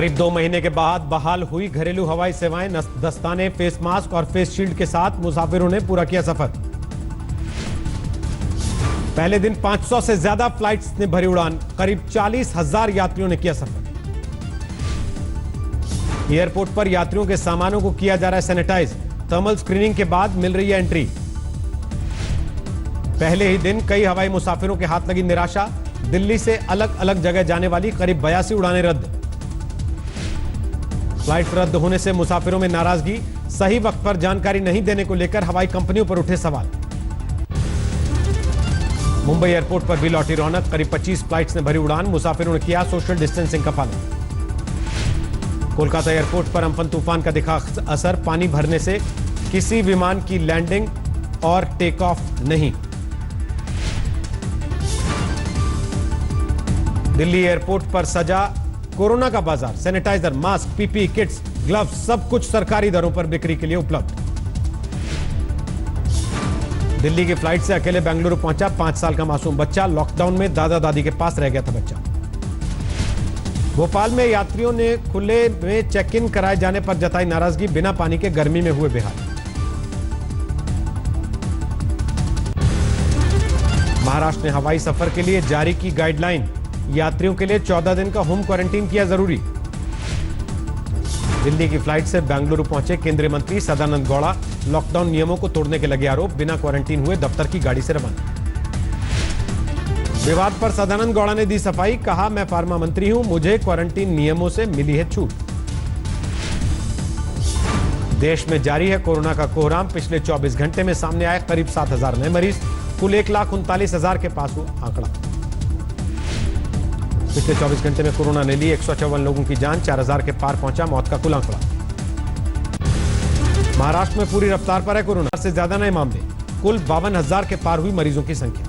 करीब 2 महीने के बाद बहाल हुई घरेलू हवाई सेवाएं। दस्ताने, फेस मास्क और फेस शील्ड के साथ मुसाफिरों ने पूरा किया सफर। पहले दिन 500 से ज्यादा फ्लाइट्स ने भरी उड़ान। करीब 40,000 यात्रियों ने किया सफर। एयरपोर्ट पर यात्रियों के सामानों को किया जा रहा है सैनिटाइज। थर्मल स्क्रीनिंग के बाद मिल रही है एंट्री। पहले ही दिन कई हवाई मुसाफिरों के हाथ लगी निराशा। दिल्ली से अलग अलग जगह जाने वाली करीब 82 उड़ानें रद्द। फ्लाइट रद्द होने से मुसाफिरों में नाराजगी। सही वक्त पर जानकारी नहीं देने को लेकर हवाई कंपनियों पर उठे सवाल। मुंबई एयरपोर्ट पर भी लौटी रौनक। करीब 25 फ्लाइट्स ने भरी उड़ान। मुसाफिरों ने किया सोशल डिस्टेंसिंग का पालन। कोलकाता एयरपोर्ट पर अम्फन तूफान का दिखा असर। पानी भरने से किसी विमान की लैंडिंग और टेक ऑफ नहीं। दिल्ली एयरपोर्ट पर सजा कोरोना का बाजार। Sanitiser, mask, PPE kits, gloves सब कुछ सरकारी दरों पर बिक्री के लिए उपलब्ध। दिल्ली की फ्लाइट से अकेले बेंगलुरु पहुंचा 5 साल का मासूम बच्चा। लॉकडाउन में दादा दादी के पास रह गया था बच्चा। भोपाल में यात्रियों ने खुले में चेक इन कराए जाने पर जताई नाराजगी। बिना पानी के गर्मी में हुए बेहाल। महाराष्ट्र ने हवाई सफर के लिए जारी की गाइडलाइन। यात्रियों के लिए 14 दिन का होम क्वारंटीन किया जरूरी। दिल्ली की फ्लाइट से बेंगलुरु पहुंचे केंद्रीय मंत्री सदानंद गौड़ा। लॉकडाउन नियमों को तोड़ने के लगे आरोप। बिना क्वारंटीन हुए दफ्तर की गाड़ी से रवाना। विवाद पर सदानंद गौड़ा ने दी सफाई। कहा, मैं फार्मा मंत्री हूं, मुझे क्वारंटीन नियमों से मिली है छूट। देश में जारी है कोरोना का कोहराम। पिछले 24 घंटे में सामने आए करीब 7,000 नए मरीज। कुल 1,39,000 के पास हुआ आंकड़ा। पिछले 24 घंटे में कोरोना ने ली 154 लोगों की जान। 4,000 के पार पहुंचा मौत का कुल आंकड़ा। महाराष्ट्र में पूरी रफ्तार पर है कोरोना से ज्यादा नए मामले। कुल 52,000 के पार हुई मरीजों की संख्या।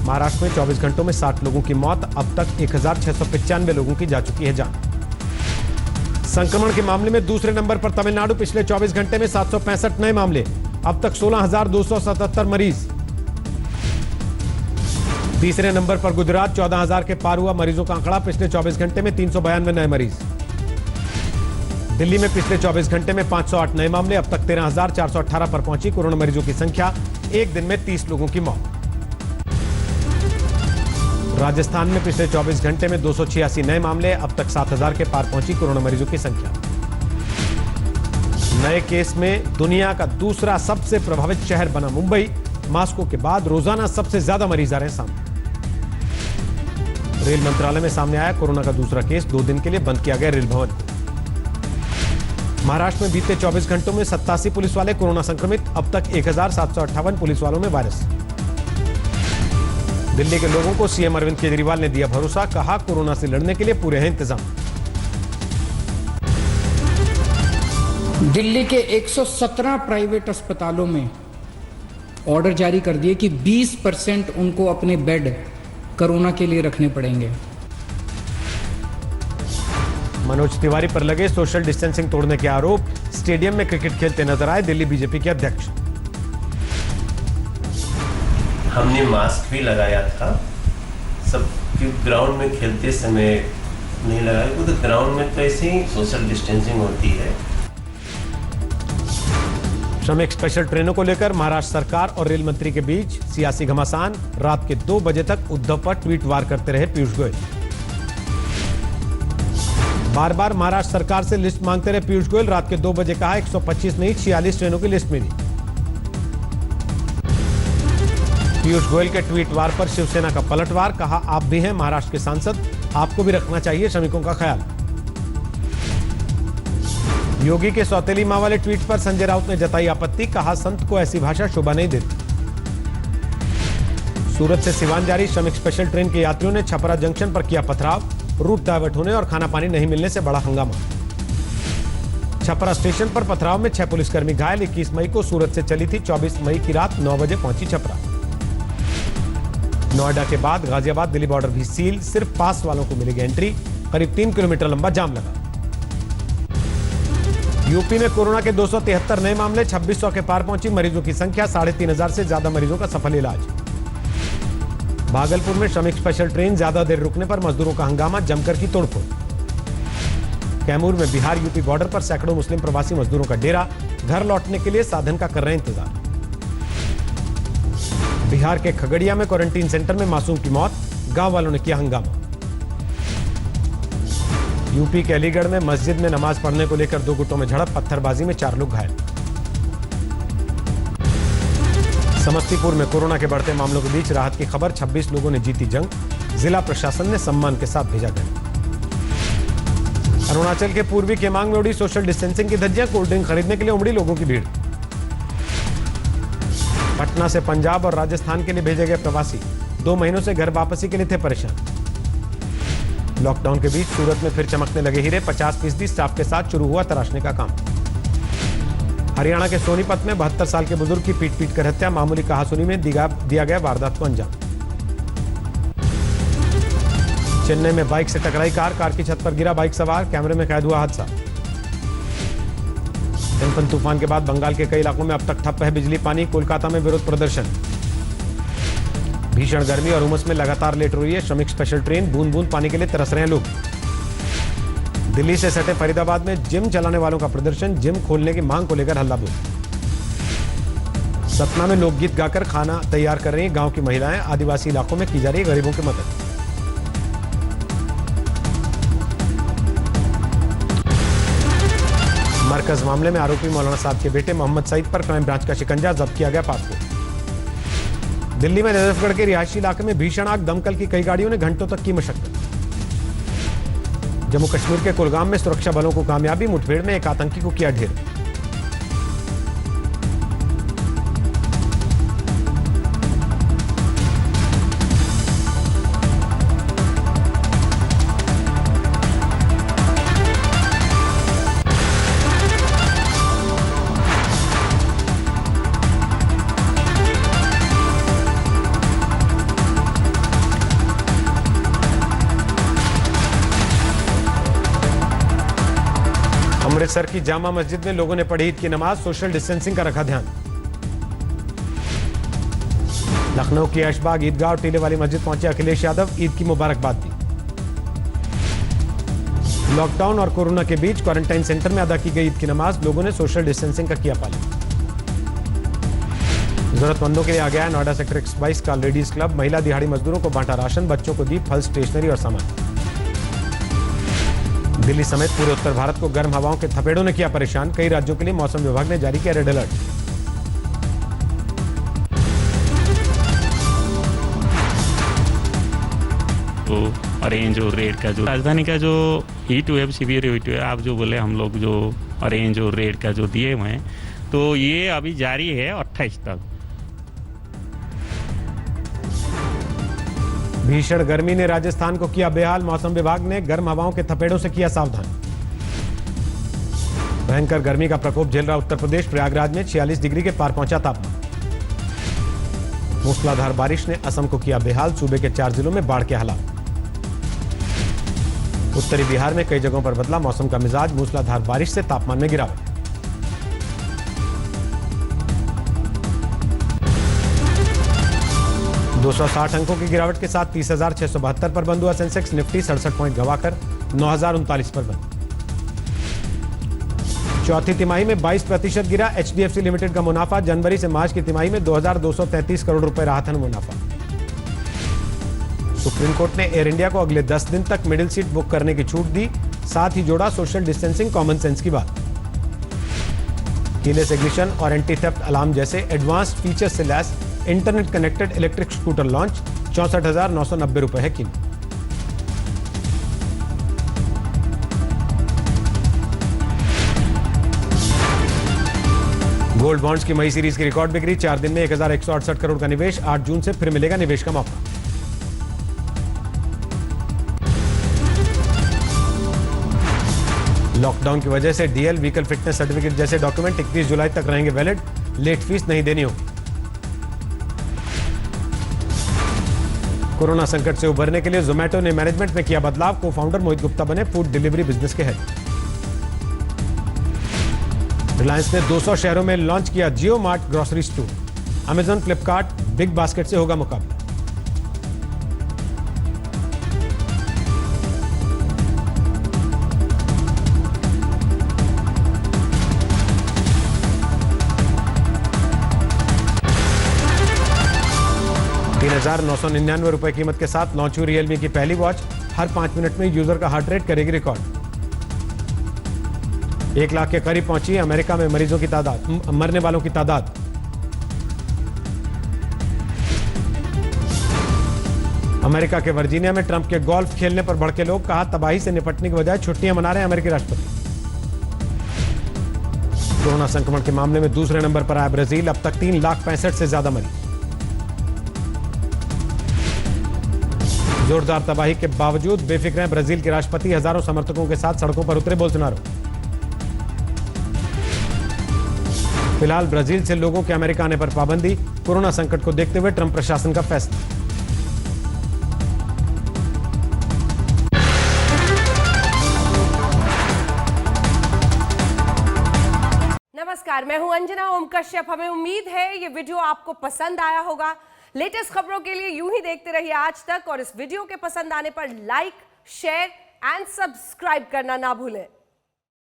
महाराष्ट्र में 24 घंटों में 60 लोगों की मौत। अब तक 1,695 लोगों की जा चुकी है जान। संक्रमण के मामले में दूसरे नंबर पर तमिलनाडु। पिछले 24 घंटे में 765 नए मामले। अब तक 16,277 मरीज। तीसरे नंबर पर गुजरात। 14,000 के पार हुआ मरीजों का आंकड़ा। पिछले 24 घंटे में 392 नए मरीज। दिल्ली में पिछले 24 घंटे में 508 नए मामले। अब तक 13,418 पर पहुंची कोरोना मरीजों की संख्या। एक दिन में 30 लोगों की मौत। राजस्थान में पिछले 24 घंटे में 286 नए मामले। अब तक 7,000 के पार पहुंची कोरोना मरीजों की संख्या। नए केस में दुनिया का दूसरा सबसे प्रभावित शहर बना मुंबई। मास्को के बाद रोजाना सबसे ज्यादा मरीज आ रहे हैं सामने। रेल मंत्रालय में सामने आया कोरोना का दूसरा केस। 2 दिन के लिए बंद किया गया रेल भवन। महाराष्ट्र में बीते 24 घंटों में 87 पुलिस वाले कोरोना संक्रमित। अब तक 1,758 पुलिस वालों में वायरस। दिल्ली के लोगों को सीएम अरविंद केजरीवाल ने दिया भरोसा। कहा, कोरोना से लड़ने के लिए पूरे हैं इंतजाम। दिल्ली के 117 प्राइवेट अस्पतालों में ऑर्डर जारी कर दिए कि 20% उनको अपने बेड कोरोना के लिए रखने पड़ेंगे। मनोज तिवारी पर लगे सोशल डिस्टेंसिंग तोड़ने के आरोप। स्टेडियम में क्रिकेट खेलते नजर आए दिल्ली बीजेपी के अध्यक्ष। हमने मास्क भी लगाया था। सब ग्राउंड में खेलते समय नहीं लगाया, वो तो ग्राउंड में तो ऐसे ही सोशल डिस्टेंसिंग होती है। श्रमिक स्पेशल ट्रेनों को लेकर महाराष्ट्र सरकार और रेल मंत्री के बीच सियासी घमासान। रात के 2 बजे तक उद्धव पर ट्वीट वार करते रहे पीयूष गोयल। बार बार महाराष्ट्र सरकार से लिस्ट मांगते रहे पीयूष गोयल। रात के 2 बजे कहा 125 नहीं 46 ट्रेनों की लिस्ट मिली। पीयूष गोयल के ट्वीट वार पर शिवसेना का पलटवार। कहा, आप भी हैं महाराष्ट्र के सांसद, आपको भी रखना चाहिए श्रमिकों का ख्याल। योगी के सौतेली मां वाले ट्वीट पर संजय राउत ने जताई आपत्ति। कहा, संत को ऐसी भाषा शोभा नहीं देती। सूरत से सिवान जारी श्रमिक स्पेशल ट्रेन के यात्रियों ने छपरा जंक्शन पर किया पथराव। रूट डायवर्ट होने और खाना पानी नहीं मिलने से बड़ा हंगामा। छपरा स्टेशन पर पथराव में 6 पुलिसकर्मी घायल। 21 मई को सूरत से चली थी। 24 मई की रात 9 बजे पहुंची छपरा। नोएडा के बाद गाजियाबाद दिल्ली बॉर्डर भी सील। सिर्फ पास वालों को मिलेगी एंट्री। करीब 3 किलोमीटर लंबा जाम लगा। यूपी में कोरोना के 273 नए मामले। 2600 के पार पहुंची मरीजों की संख्या। 3,500 से ज्यादा मरीजों का सफल इलाज। भागलपुर में श्रमिक स्पेशल ट्रेन ज्यादा देर रुकने पर मजदूरों का हंगामा। जमकर की तोड़फोड़। कैमूर में बिहार यूपी बॉर्डर पर सैकड़ों मुस्लिम प्रवासी मजदूरों का डेरा, घर लौटने के लिए साधन का कर रहे हैं इंतजार। बिहार के खगड़िया में क्वारंटीन सेंटर में मासूम की मौत, गांव वालों ने किया हंगामा। यूपी के अलीगढ़ में मस्जिद में नमाज पढ़ने को लेकर दो गुटों में झड़प, पत्थरबाजी में 4 लोग घायल। समस्तीपुर में कोरोना के बढ़ते मामलों के बीच राहत की खबर, 26 लोगों ने जीती जंग, जिला प्रशासन ने सम्मान के साथ भेजा गया। अरुणाचल के पूर्वी केमांग में उड़ी सोशल डिस्टेंसिंग की धज्जियां, कोल्ड ड्रिंक खरीदने के लिए उमड़ी लोगों की भीड़। पटना से पंजाब और राजस्थान के लिए भेजे गए प्रवासी 2 महीनों से घर वापसी के लिए थे परेशान। लॉकडाउन के बीच सूरत में फिर चमकने लगे हीरे, 50% स्टाफ के साथ शुरू हुआ तराशने का काम। हरियाणा के सोनीपत में 72 साल के बुजुर्ग की पीट कर हत्या, मामूली कहासुनी में दिया गया वारदात को अंजाम। चेन्नई में बाइक से टकराई कार की छत पर गिरा बाइक सवार, कैमरे में कैद हुआ हादसा। एम्फन तूफान के बाद बंगाल के कई इलाकों में अब तक ठप है बिजली पानी, कोलकाता में विरोध प्रदर्शन। भीषण गर्मी और उमस में लगातार लेट रही है श्रमिक स्पेशल ट्रेन, बूंद बूंद पानी के लिए तरस रहे हैं लोग। दिल्ली से सटे फरीदाबाद में जिम चलाने वालों का प्रदर्शन, जिम खोलने की मांग को लेकर हल्ला बोल। सतना में लोकगीत गाकर खाना तैयार कर रही हैं गांव की महिलाएं, आदिवासी इलाकों में की जा रही है गरीबों की मदद। मरकज मामले में आरोपी मौलाना साहब के बेटे मोहम्मद सईद पर क्राइम ब्रांच का शिकंजा, जब्त किया गया पासपोर्ट। दिल्ली में नजफगढ़ के रिहायशी इलाके में भीषण आग, दमकल की कई गाड़ियों ने घंटों तक की मशक्कत। जम्मू कश्मीर के कुलगाम में सुरक्षा बलों को कामयाबी, मुठभेड़ में एक आतंकी को किया ढेर। अमृतसर की जामा मस्जिद में लोगों ने पढ़ी ईद की नमाज, सोशल डिस्टेंसिंग का रखा ध्यान। लखनऊ की ऐशबाग ईदगाह और टीले वाली मस्जिद पहुंचे अखिलेश यादव, ईद की मुबारकबाद दी। लॉकडाउन और कोरोना के बीच क्वारंटाइन सेंटर में अदा की गई ईद की नमाज, लोगों ने सोशल डिस्टेंसिंग का किया पालन। जरूरतमंदों के लिए आ गया नोएडा सेक्टर 22 का लेडीज क्लब, महिला दिहाड़ी मजदूरों को बांटा राशन, बच्चों को दी फल, स्टेशनरी और सामान। दिल्ली समेत पूरे उत्तर भारत को गर्म हवाओं के थपेड़ों ने किया परेशान, कई राज्यों के लिए मौसम विभाग ने जारी किया रेड अलर्ट। तो ऑरेंज और रेड का जो राजधानी का जो heat wave, severe heat wave, आप जो बोले हम लोग जो ऑरेंज और रेड का जो दिए हुए हैं, तो ये अभी जारी है 28 तक। भीषण गर्मी ने राजस्थान को किया बेहाल, मौसम विभाग ने गर्म हवाओं के थपेड़ों से किया सावधान। भयंकर गर्मी का प्रकोप झेल रहा उत्तर प्रदेश, प्रयागराज में 46 डिग्री के पार पहुंचा तापमान। मूसलाधार बारिश ने असम को किया बेहाल, सूबे के 4 जिलों में बाढ़ के हालात। उत्तरी बिहार में कई जगहों पर बदला मौसम का मिजाज, मूसलाधार बारिश से तापमान में गिरावट। दो 260 अंकों की गिरावट के साथ 30,672 पर बंद हुआ सेंसेक्स, निफ्टी 67 पॉइंट गवाकर 9,039 पर बंद। चौथी तिमाही में 22% गिरा एचडीएफसी लिमिटेड का मुनाफा, जनवरी से मार्च की तिमाही में 2,233 करोड़ रुपए रहा था मुनाफा। सुप्रीम कोर्ट ने एयर इंडिया को अगले 10 दिन तक मिडिल सीट बुक करने की छूट दी, साथ ही जोड़ा सोशल डिस्टेंसिंग, कॉमन सेंस की बात। कीलेस इग्निशन और एंटी थेफ्ट अलार्म जैसे एडवांस्ड फीचर्स से लैस internet connected electric scooter launch, 64,990 रुपए है कीमत। गोल्ड बॉन्ड्स की मई सीरीज की रिकॉर्ड बिक्री, 4 दिन में 1,168 करोड़ का निवेश, 8 जून से फिर मिलेगा निवेश का मौका। लॉकडाउन की वजह से डीएल, व्हीकल फिटनेस सर्टिफिकेट जैसे डॉक्यूमेंट 31 जुलाई तक रहेंगे वैलिड, लेट फीस नहीं देनी होगी। कोरोना संकट से उबरने के लिए जोमैटो ने मैनेजमेंट में किया बदलाव, को फाउंडर मोहित गुप्ता बने फूड डिलीवरी बिजनेस के हेड। रिलायंस ने 200 शहरों में लॉन्च किया Jio Mart grocery store, Amazon, Flipkart, Big Basket से होगा मुकाबला। ₹3,999 कीमत के साथ लॉन्च हुई रियलमी की पहली वॉच हर 5 मिनट में यूजर का हार्ट रेट करेगी रिकॉर्ड। 1 लाख के करीब पहुंची अमेरिका में मरीजों की तादाद, मरने वालों की तादाद। अमेरिका के वर्जीनिया में ट्रंप के गोल्फ खेलने पर भड़के लोग, कहा तबाही से निपटने के बजाय छुट्टियां मना रहे हैं अमेरिकी राष्ट्रपति। कोरोना संक्रमण के मामले में दूसरे नंबर पर आया ब्राजील, अब तक 3,65,000 से ज्यादा मरीज। जोरदार तबाही के बावजूद बेफिक्र हैं ब्राजील के राष्ट्रपति, हजारों समर्थकों के साथ सड़कों पर उतरे बोल्सोनारो। फिलहाल ब्राजील से लोगों के अमेरिका आने पर पाबंदी, कोरोना संकट को देखते हुए ट्रंप प्रशासन का फैसला। नमस्कार, मैं हूं अंजना ओम कश्यप। हमें उम्मीद है ये वीडियो आपको पसंद आया होगा। लेटेस्ट खबरों के लिए यूं ही देखते रहिए आज तक, और इस वीडियो के पसंद आने पर लाइक, शेयर एंड सब्सक्राइब करना ना भूलें।